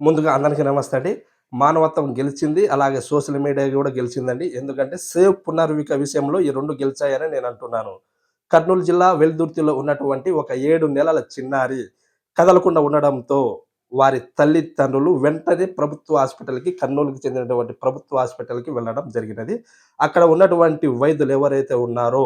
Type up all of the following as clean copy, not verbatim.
ముందుగా అందరికీ నమస్తే అండి. మానవత్వం గెలిచింది. అలాగే సోషల్ మీడియా గూడా గెలిచిందండి. ఎందుకంటే సేవ్ పునర్విక విషయంలో ఈ 2 గెలిచాయని నేనంటున్నాను. కర్నూలు జిల్లా వెల్దుర్తిలో ఉన్నటువంటి ఒక 7 నెలల చిన్నారి కదలకుండా ఉండడంతో వారి తల్లిదండ్రులు వెంటనే ప్రభుత్వ హాస్పిటల్‌కి కర్నూలుకి చెందినటువంటి ప్రభుత్వ హాస్పిటల్‌కి వెళ్ళడం జరిగినది. అక్కడ ఉన్నటువంటి వైద్యులు ఎవరైతే ఉన్నారో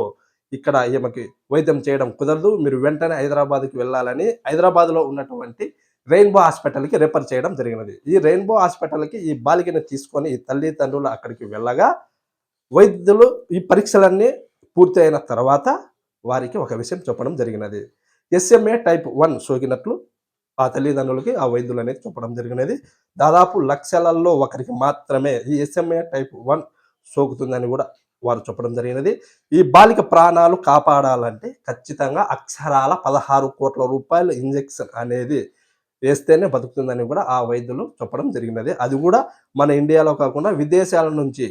ఇక్కడ ఈమెకి వైద్యం చేయడం కుదరదు. మీరు వెంటనే హైదరాబాద్‌కి వెళ్ళాలని హైదరాబాద్‌లో ఉన్నటువంటి రెయిన్‌బో హాస్పిటల్‌కి రిఫర్ చేయడం జరిగినది. ఈ రెయిన్‌బో హాస్పిటల్‌కి ఈ బాలికను తీసుకొని ఈ తల్లిదండ్రులు అక్కడికి వెళ్ళగా, వైద్యులు ఈ పరీక్షలన్నీ పూర్తయిన తర్వాత వారికి ఒక విషయం చెప్పడం జరిగినది. ఎస్ఎంఏ టైప్ 1 సోకినట్లు ఆ తల్లిదండ్రులకి ఆ వైద్యులనేది చెప్పడం జరిగినది. దాదాపు లక్షలలో ఒకరికి మాత్రమే ఈ ఎస్ఎంఏ టైప్ 1 సోకుతుందని గూడా వారు చెప్పడం జరిగినది. ఈ బాలిక ప్రాణాలు కాపాడాలంటే ఖచ్చితంగా అక్షరాల 16,00,00,000 ఇంజెక్షన్ అనేది వేస్తేనే బతుకుతుందని గూడా ఆ వైద్యులు చెప్పడం జరిగినది. అది గూడా మన ఇండియాలో కాకుండా విదేశాల నుంచి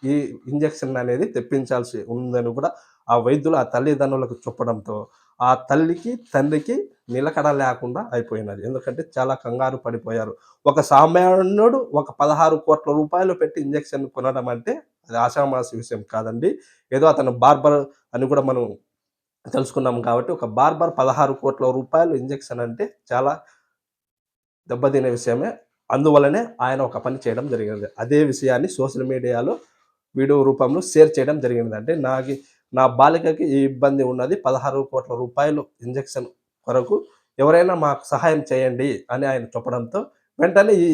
ఈ ఇంజెక్షన్ అనేది తెప్పించాల్సి ఉందని కూడా ఆ వైద్యులు ఆ తల్లిదండ్రులకు చెప్పడంతో, ఆ తల్లికి, తండ్రికి నిలకడ లేకుండా అయిపోయినది. ఎందుకంటే చాలా కంగారు పడిపోయారు. ఒక సామాన్యుడు ఒక 16,00,00,000 పెట్టి ఇంజెక్షన్ కొనడం అంటే అది ఆషామాషీ విషయం కాదండి. ఏదో అతను బార్బర్ అని కూడా మనం తెలుసుకున్నాం కాబట్టి, ఒక బార్బర్ 16,00,00,000 ఇంజెక్షన్ అంటే చాలా దెబ్బతినే విషయమే. అందువల్లనే ఆయన ఒక పని చేయడం జరిగినది. అదే విషయాన్ని సోషల్ మీడియాలో వీడియో రూపంలో షేర్ చేయడం జరిగినది. అంటే నా బాలికకి ఈ ఇబ్బంది ఉన్నది. 16,00,00,000 ఇంజెక్షన్ కొరకు ఎవరైనా మాకు సహాయం చేయండి అని ఆయన చెప్పడంతో, వెంటనే ఈ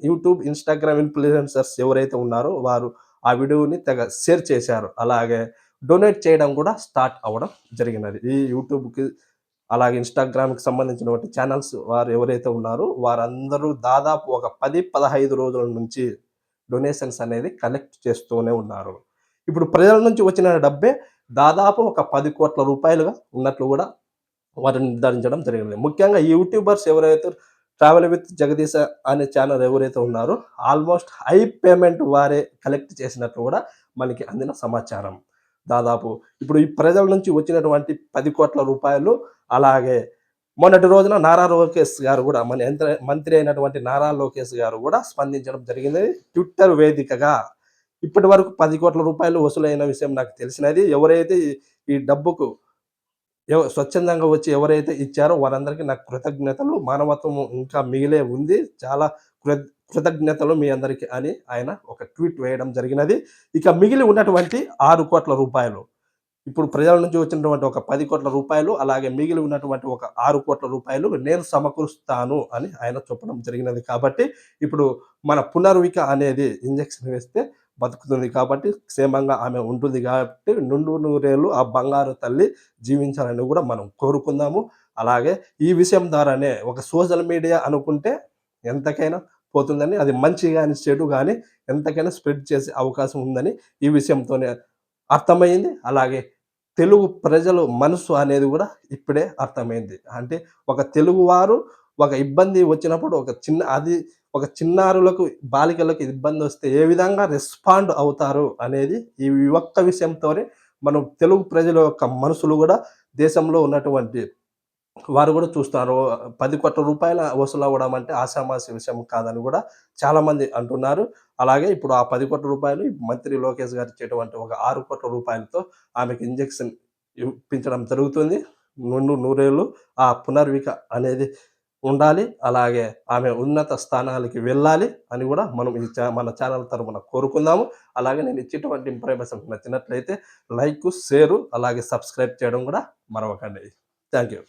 యూట్యూబ్, ఇన్‌స్టాగ్రామ్ ఇన్‌ఫ్లుయెన్సర్స్ ఎవరైతే ఉన్నారో వారు ఆ వీడియోని తెగ షేర్ చేశారు. అలాగే డొనేట్ చేయడం కూడా స్టార్ట్ అవ్వడం జరిగినది. ఈ యూట్యూబ్‌కి అలాగే ఇన్‌స్టాగ్రామ్‌కి సంబంధించినటువంటి ఛానెల్స్ వారు ఎవరైతే ఉన్నారో వారందరూ దాదాపు ఒక 10, 15 రోజుల నుంచి డొనేషన్స్ అనేది కలెక్ట్ చేస్తూనే ఉన్నారు. ఇప్పుడు ప్రజల నుంచి వచ్చిన డబ్బే దాదాపు ఒక 10,00,00,000 ఉన్నట్లు గూడా వారు నిర్ధారించడం జరిగింది. ముఖ్యంగా ఈ యూట్యూబర్స్ ఎవరైతే 'ట్రావెల్ విత్ జగదీశ' అనే ఛానెల్ ఎవరైతే ఉన్నారో ఆల్‌మోస్ట్ హై పేమెంట్ వారే కలెక్ట్ చేసినట్లు గూడా మనకి అందిన సమాచారం. దాదాపు ఇప్పుడు ఈ ప్రజల నుంచి వచ్చినటువంటి 10,00,00,000 అలాగే మొన్నటి రోజున నారా లోకేష్ గారు గూడా మన మంత్రి అయినటువంటి నారా లోకేష్ గారు గూడా స్పందించడం జరిగింది. ట్విట్టర్ వేదికగా ఇప్పటి వరకు 10,00,00,000 వసూలైన విషయం నాకు తెలిసినది. ఎవరైతే ఈ డబ్బుకు స్వచ్ఛందంగా వచ్చి ఎవరైతే ఇచ్చారో వారందరికీ నా కృతజ్ఞతలు. మానవత్వం ఇంకా మిగిలే ఉంది. చాలా కృతజ్ఞతలు మీ అందరికి అని ఆయన ఒక ట్వీట్ వేయడం జరిగినది. ఇక మిగిలి ఉన్నటువంటి రూ. 6,00,00,000 ఇప్పుడు ప్రజల నుంచి వచ్చినటువంటి ఒక రూ. 10,00,00,000 అలాగే మిగిలి ఉన్నటువంటి ఒక రూ. 6,00,00,000 నేను సమకూరుస్తాను అని ఆయన చెప్పడం జరిగినది. కాబట్టి ఇప్పుడు మన పునర్విక అనేది ఇంజెక్షన్ వేస్తే బతుకుతుంది కాబట్టి క్షేమంగా ఆమె ఉంటుంది కాబట్టి నిండు నూరేళ్లు ఆ బంగారు తల్లి జీవించాలని కూడా మనం కోరుకుందాము. అలాగే ఈ విషయం ద్వారానే ఒక సోషల్ మీడియా అనుకుంటే ఎంతకైనా పోతుందని, అది మంచి గాని, చెడు గాని ఎంతకైనా స్ప్రెడ్ చేసే అవకాశం ఉందని ఈ విషయంతోనే అర్థమైంది. అలాగే తెలుగు ప్రజలు మనసు అనేది గూడా ఇప్పుడే అర్థమైంది. అంటే ఒక తెలుగువారు ఒక ఇబ్బంది వచ్చినప్పుడు ఒక చిన్నారులకు, బాలికలకు ఇబ్బందొస్తే ఏ విధంగా రెస్పాండ్ అవుతారు అనేది ఈ ఒక్క విషయంతోనే మనం తెలుగు ప్రజల యొక్క మనసులు గూడా దేశంలో ఉన్నటువంటి వారు గూడా చూస్తారు. రూ. 10,00,00,000 వసూలవ్వడం అంటే ఆషామాషీ విషయం కాదని గూడా చాలామంది అంటున్నారు. అలాగే ఇప్పుడు ఆ రూ. 10,00,00,000 మంత్రి లోకేష్ గారు ఇచ్చేటువంటి ఒక రూ. 6,00,00,000తో ఆమెకి ఇంజెక్షన్ ఇప్పించడం జరుగుతుంది. నిండు నూరేళ్లు ఆ పునర్విక అనేది ఉండాలి. అలాగే ఆమె ఉన్నత స్థానాలకి వెళ్ళాలి అని గూడా మనం మన ఛానల్ తరపున కోరుకుందాము. అలాగే నేను ఇచ్చేటువంటి ఇన్ఫర్మేషన్ నచ్చినట్లయితే లైకు, షేరు అలాగే సబ్స్క్రైబ్ చేయడం గూడా మరవకండి. Thank you.